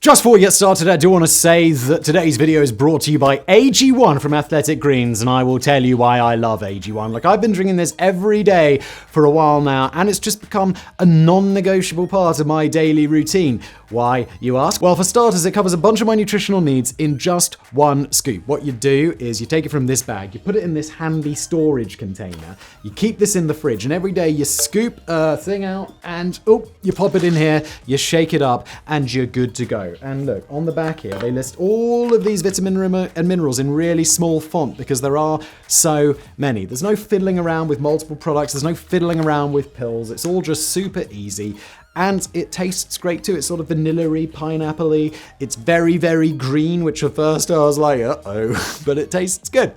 Just before we get started, I do want to say that today's video is brought to you by AG1 from Athletic Greens, and I will tell you why I love AG1. Like, I've been drinking this every day for a while now, and it's just become a non-negotiable part of my daily routine. Why, you ask? Well, for starters, it covers a bunch of my nutritional needs in just one scoop. What you do is you take it from this bag, you put it in this handy storage container, you keep this in the fridge, and every day you scoop a thing out, and you pop it in here, you shake it up, and you're good to go. And look, on the back here, they list all of these vitamin and minerals in really small font because there are so many. There's no fiddling around with multiple products. There's no fiddling around with pills. It's all just super easy. And it tastes great too. It's sort of vanilla-y, pineapple-y. It's very, very green, which at first I was like, uh-oh, but it tastes good.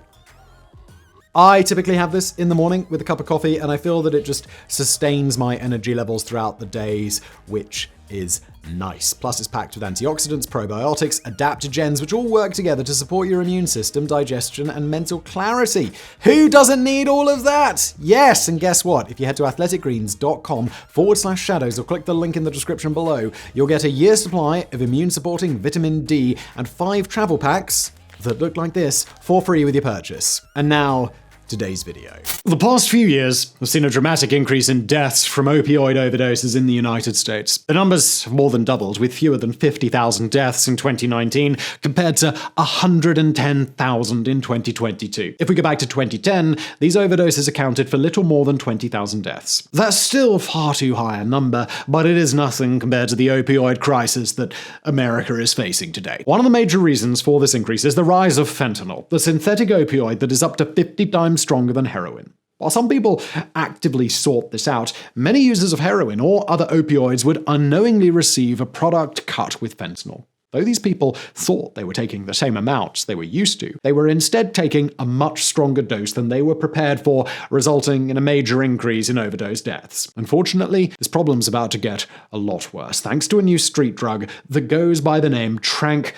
I typically have this in the morning with a cup of coffee, and I feel that it just sustains my energy levels throughout the days, which is nice. Plus, it's packed with antioxidants, probiotics, adaptogens, which all work together to support your immune system, digestion, and mental clarity. Who doesn't need all of that? Yes, and guess what? If you head to athleticgreens.com/shadows or click the link in the description below, you'll get a year's supply of immune-supporting vitamin D and 5 travel packs that look like this for free with your purchase. And now, today's video. The past few years have seen a dramatic increase in deaths from opioid overdoses in the United States. The numbers have more than doubled, with fewer than 50,000 deaths in 2019 compared to 110,000 in 2022. If we go back to 2010, these overdoses accounted for little more than 20,000 deaths. That's still far too high a number, but it is nothing compared to the opioid crisis that America is facing today. One of the major reasons for this increase is the rise of fentanyl, the synthetic opioid that is up to 50 times stronger than heroin. While some people actively sought this out, many users of heroin or other opioids would unknowingly receive a product cut with fentanyl. Though these people thought they were taking the same amounts they were used to, they were instead taking a much stronger dose than they were prepared for, resulting in a major increase in overdose deaths. Unfortunately, this problem's about to get a lot worse, thanks to a new street drug that goes by the name Tranq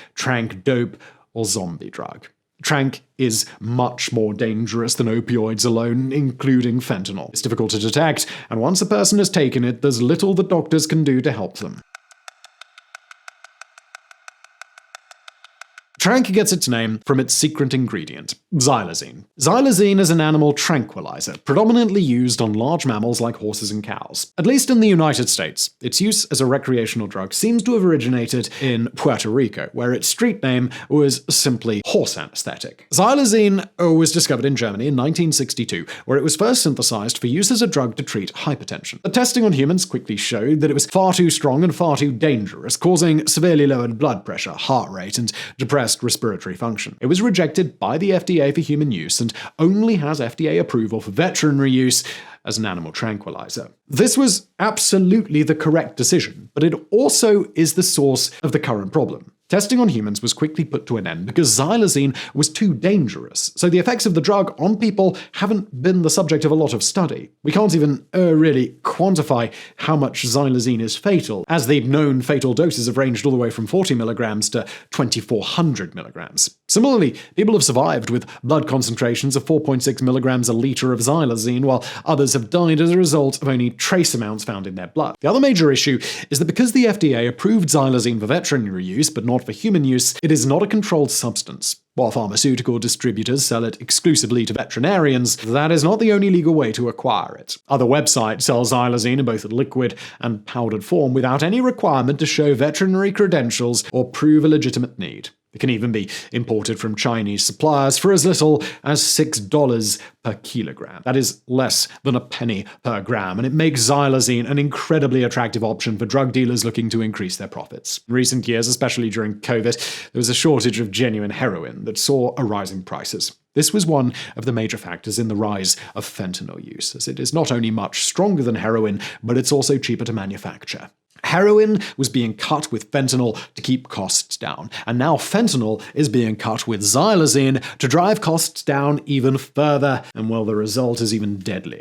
Dope, or zombie drug. Tranq is much more dangerous than opioids alone, including fentanyl. It's difficult to detect, and once a person has taken it, there's little that doctors can do to help them. Tranq gets its name from its secret ingredient, xylazine. Xylazine is an animal tranquilizer, predominantly used on large mammals like horses and cows. At least in the United States, its use as a recreational drug seems to have originated in Puerto Rico, where its street name was simply horse anesthetic. Xylazine was discovered in Germany in 1962, where it was first synthesized for use as a drug to treat hypertension. The testing on humans quickly showed that it was far too strong and far too dangerous, causing severely lowered blood pressure, heart rate, and depressed respiratory function. It was rejected by the FDA for human use and only has FDA approval for veterinary use as an animal tranquilizer. This was absolutely the correct decision, but it also is the source of the current problem. Testing on humans was quickly put to an end because xylazine was too dangerous, so the effects of the drug on people haven't been the subject of a lot of study. We can't even really quantify how much xylazine is fatal, as the known fatal doses have ranged all the way from 40 milligrams to 2,400 milligrams. Similarly, people have survived with blood concentrations of 4.6 milligrams a liter of xylazine, while others have died as a result of only trace amounts found in their blood. The other major issue is that because the FDA approved xylazine for veterinary use, but not for human use, it is not a controlled substance. While pharmaceutical distributors sell it exclusively to veterinarians, that is not the only legal way to acquire it. Other websites sell xylazine in both liquid and powdered form without any requirement to show veterinary credentials or prove a legitimate need. It can even be imported from Chinese suppliers for as little as $6 per kilogram. That is less than a penny per gram, and it makes xylazine an incredibly attractive option for drug dealers looking to increase their profits. In recent years, especially during COVID, there was a shortage of genuine heroin that saw a rise in prices. This was one of the major factors in the rise of fentanyl use, as it is not only much stronger than heroin, but it's also cheaper to manufacture. Heroin was being cut with fentanyl to keep costs down, and now fentanyl is being cut with xylazine to drive costs down even further, and well, the result is even deadlier.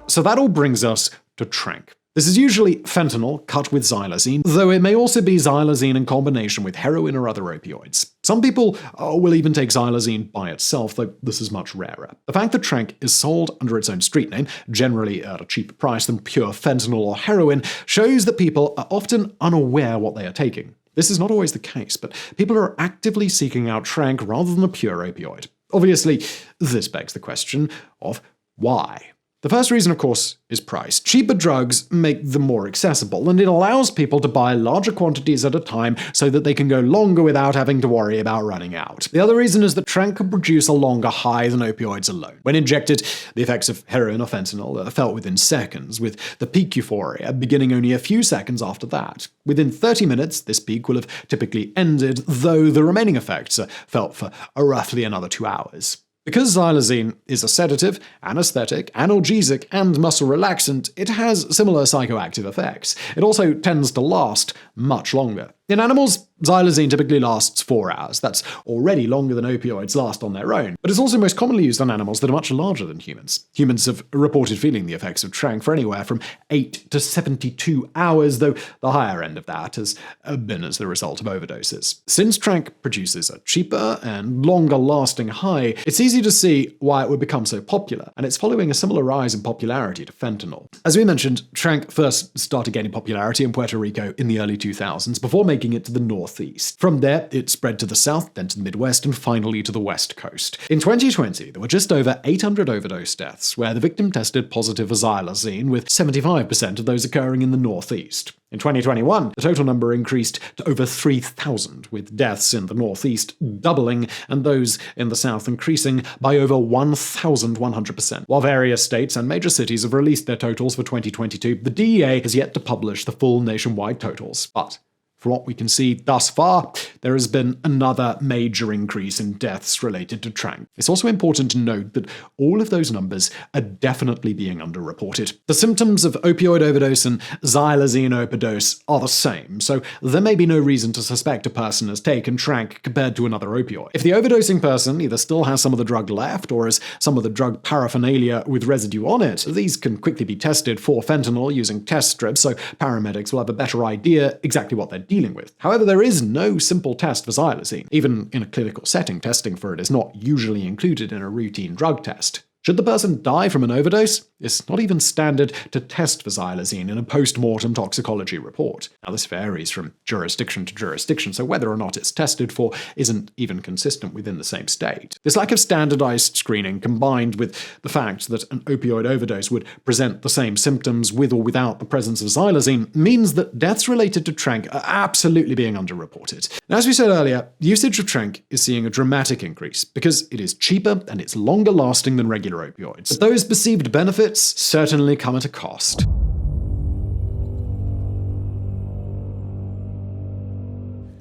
So that all brings us to Tranq. This is usually fentanyl cut with xylazine, though it may also be xylazine in combination with heroin or other opioids. Some people will even take xylazine by itself, though this is much rarer. The fact that Tranq is sold under its own street name, generally at a cheaper price than pure fentanyl or heroin, shows that people are often unaware what they are taking. This is not always the case, but people are actively seeking out Tranq rather than a pure opioid. Obviously, this begs the question of why. The first reason, of course, is price. Cheaper drugs make them more accessible, and it allows people to buy larger quantities at a time so that they can go longer without having to worry about running out. The other reason is that Tranq can produce a longer high than opioids alone. When injected, the effects of heroin or fentanyl are felt within seconds, with the peak euphoria beginning only a few seconds after that. Within 30 minutes, this peak will have typically ended, though the remaining effects are felt for roughly another 2 hours. Because xylazine is a sedative, anesthetic, analgesic, and muscle relaxant, it has similar psychoactive effects. It also tends to last much longer. In animals, xylazine typically lasts 4 hours. That's already longer than opioids last on their own. But it's also most commonly used on animals that are much larger than humans. Humans have reported feeling the effects of Tranq for anywhere from 8 to 72 hours, though the higher end of that has been as the result of overdoses. Since Tranq produces a cheaper and longer-lasting high, it's easy to see why it would become so popular, and it's following a similar rise in popularity to fentanyl. As we mentioned, Tranq first started gaining popularity in Puerto Rico in the early 2000s, before making it to the northeast. From there, it spread to the south, then to the Midwest, and finally to the West Coast. In 2020, there were just over 800 overdose deaths, where the victim tested positive for xylazine, with 75% of those occurring in the northeast. In 2021, the total number increased to over 3,000, with deaths in the northeast doubling and those in the south increasing by over 1,100%. While various states and major cities have released their totals for 2022, the DEA has yet to publish the full nationwide totals. But from what we can see thus far, there has been another major increase in deaths related to Tranq. It's also important to note that all of those numbers are definitely being underreported. The symptoms of opioid overdose and xylazine overdose are the same, so there may be no reason to suspect a person has taken Tranq compared to another opioid. If the overdosing person either still has some of the drug left or has some of the drug paraphernalia with residue on it, these can quickly be tested for fentanyl using test strips, so paramedics will have a better idea exactly what they're dealing with. However, there is no simple test for xylazine. Even in a clinical setting, testing for it is not usually included in a routine drug test. Should the person die from an overdose, it's not even standard to test for xylazine in a post-mortem toxicology report. Now, this varies from jurisdiction to jurisdiction, so whether or not it's tested for isn't even consistent within the same state. This lack of standardized screening, combined with the fact that an opioid overdose would present the same symptoms with or without the presence of xylazine, means that deaths related to Tranq are absolutely being underreported. Now, as we said earlier, usage of Tranq is seeing a dramatic increase because it is cheaper and it's longer lasting than regular opioids. But those perceived benefits certainly come at a cost.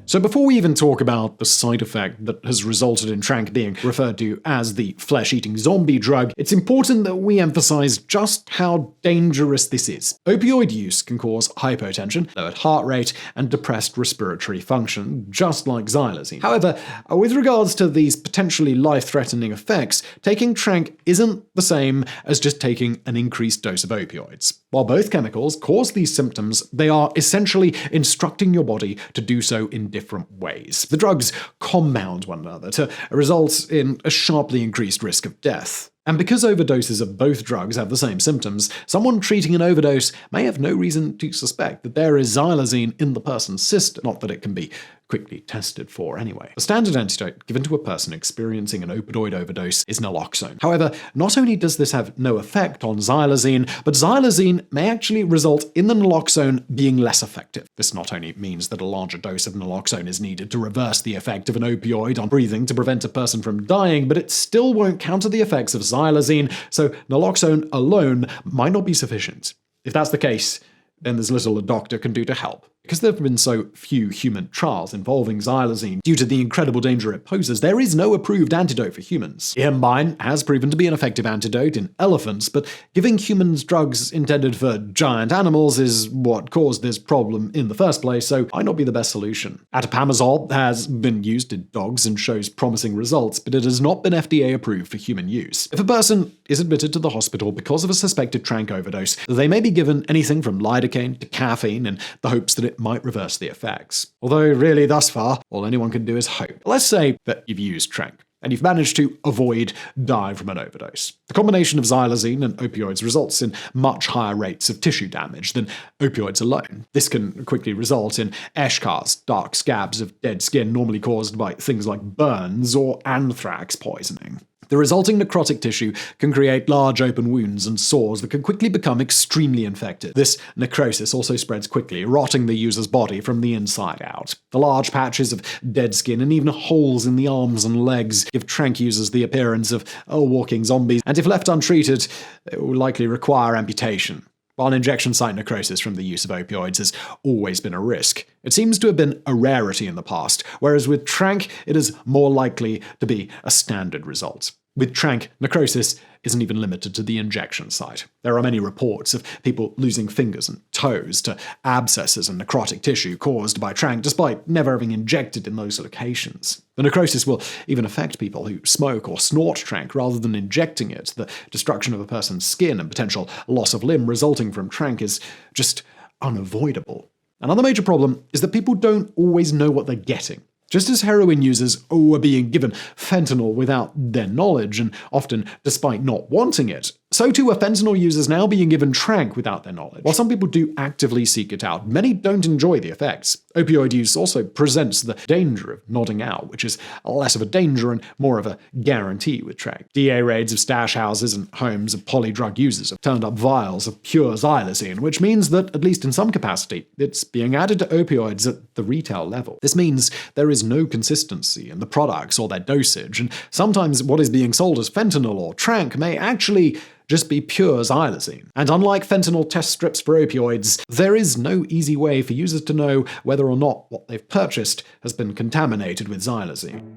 So before we even talk about the side effect that has resulted in Tranq being referred to as the flesh-eating zombie drug, it's important that we emphasize just how dangerous this is. Opioid use can cause hypotension, lowered heart rate, and depressed respiratory function, just like xylazine. However, with regards to these potentially life-threatening effects, taking Tranq isn't the same as just taking an increased dose of opioids. While both chemicals cause these symptoms, they are essentially instructing your body to do so in different ways. The drugs compound one another to result in a sharply increased risk of death. And because overdoses of both drugs have the same symptoms, someone treating an overdose may have no reason to suspect that there is xylazine in the person's system, not that it can be quickly tested for anyway. The standard antidote given to a person experiencing an opioid overdose is naloxone. However, not only does this have no effect on xylazine, but xylazine may actually result in the naloxone being less effective. This not only means that a larger dose of naloxone is needed to reverse the effect of an opioid on breathing to prevent a person from dying, but it still won't counter the effects of xylazine, so naloxone alone might not be sufficient. If that's the case, then there's little a doctor can do to help. Because there have been so few human trials involving xylazine due to the incredible danger it poses, there is no approved antidote for humans. Iambine has proven to be an effective antidote in elephants, but giving humans drugs intended for giant animals is what caused this problem in the first place, so might not be the best solution. Atipamezole has been used in dogs and shows promising results, but it has not been FDA approved for human use. If a person is admitted to the hospital because of a suspected Tranq overdose, they may be given anything from lidocaine to caffeine in the hopes that it might reverse the effects. Although really, thus far, all anyone can do is hope. Let's say that you've used Tranq and you've managed to avoid dying from an overdose. The combination of xylazine and opioids results in much higher rates of tissue damage than opioids alone. This can quickly result in eschars, dark scabs of dead skin normally caused by things like burns or anthrax poisoning. The resulting necrotic tissue can create large open wounds and sores that can quickly become extremely infected. This necrosis also spreads quickly, rotting the user's body from the inside out. The large patches of dead skin and even holes in the arms and legs give Tranq users the appearance of walking zombies, and if left untreated, it will likely require amputation. While injection site necrosis from the use of opioids has always been a risk, it seems to have been a rarity in the past, whereas with Tranq, it is more likely to be a standard result. With Tranq, necrosis isn't even limited to the injection site. There are many reports of people losing fingers and toes to abscesses and necrotic tissue caused by Tranq, despite never having injected in those locations. The necrosis will even affect people who smoke or snort Tranq rather than injecting it. The destruction of a person's skin and potential loss of limb resulting from Tranq is just unavoidable. Another major problem is that people don't always know what they're getting. Just as heroin users are being given fentanyl without their knowledge, and often despite not wanting it, so too are fentanyl users now being given Tranq without their knowledge. While some people do actively seek it out, many don't enjoy the effects. Opioid use also presents the danger of nodding out, which is less of a danger and more of a guarantee with Tranq. DA raids of stash houses and homes of polydrug users have turned up vials of pure xylazine, which means that, at least in some capacity, it's being added to opioids at the retail level. This means there is no consistency in the products or their dosage, and sometimes what is being sold as fentanyl or Tranq may actually just be pure xylazine. And unlike fentanyl test strips for opioids, there is no easy way for users to know whether or not what they've purchased has been contaminated with xylazine.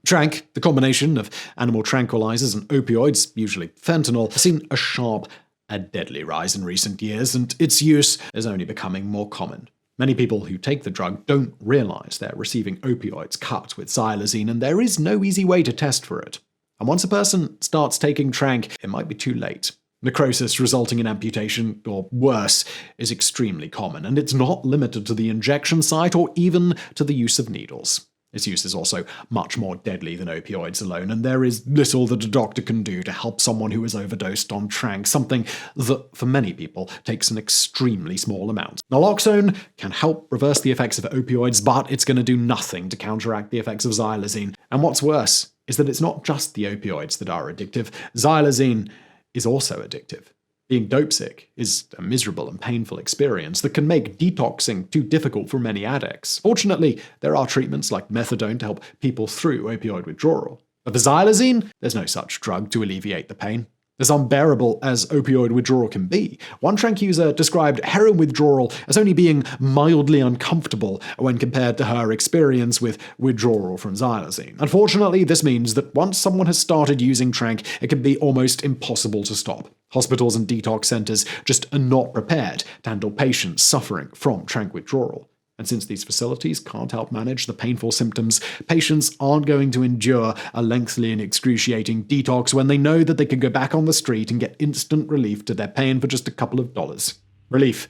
Tranq, the combination of animal tranquilizers and opioids, usually fentanyl, has seen a sharp and deadly rise in recent years, and its use is only becoming more common. Many people who take the drug don't realize they're receiving opioids cut with xylazine, and there is no easy way to test for it. And once a person starts taking Tranq, it might be too late. Necrosis resulting in amputation, or worse, is extremely common, and it's not limited to the injection site or even to the use of needles. Its use is also much more deadly than opioids alone, and there is little that a doctor can do to help someone who is overdosed on Tranq, something that, for many people, takes an extremely small amount. Naloxone can help reverse the effects of opioids, but it's going to do nothing to counteract the effects of xylazine. And what's worse is that it's not just the opioids that are addictive. Xylazine is also addictive. Being dope sick is a miserable and painful experience that can make detoxing too difficult for many addicts. Fortunately, there are treatments like methadone to help people through opioid withdrawal. But for xylazine, there's no such drug to alleviate the pain. As unbearable as opioid withdrawal can be, one Tranq user described heroin withdrawal as only being mildly uncomfortable when compared to her experience with withdrawal from xylazine. Unfortunately, this means that once someone has started using Tranq, it can be almost impossible to stop. Hospitals and detox centers just are not prepared to handle patients suffering from Tranq withdrawal. And since these facilities can't help manage the painful symptoms, patients aren't going to endure a lengthy and excruciating detox when they know that they can go back on the street and get instant relief to their pain for just a couple of dollars. Relief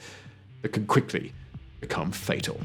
that can quickly become fatal.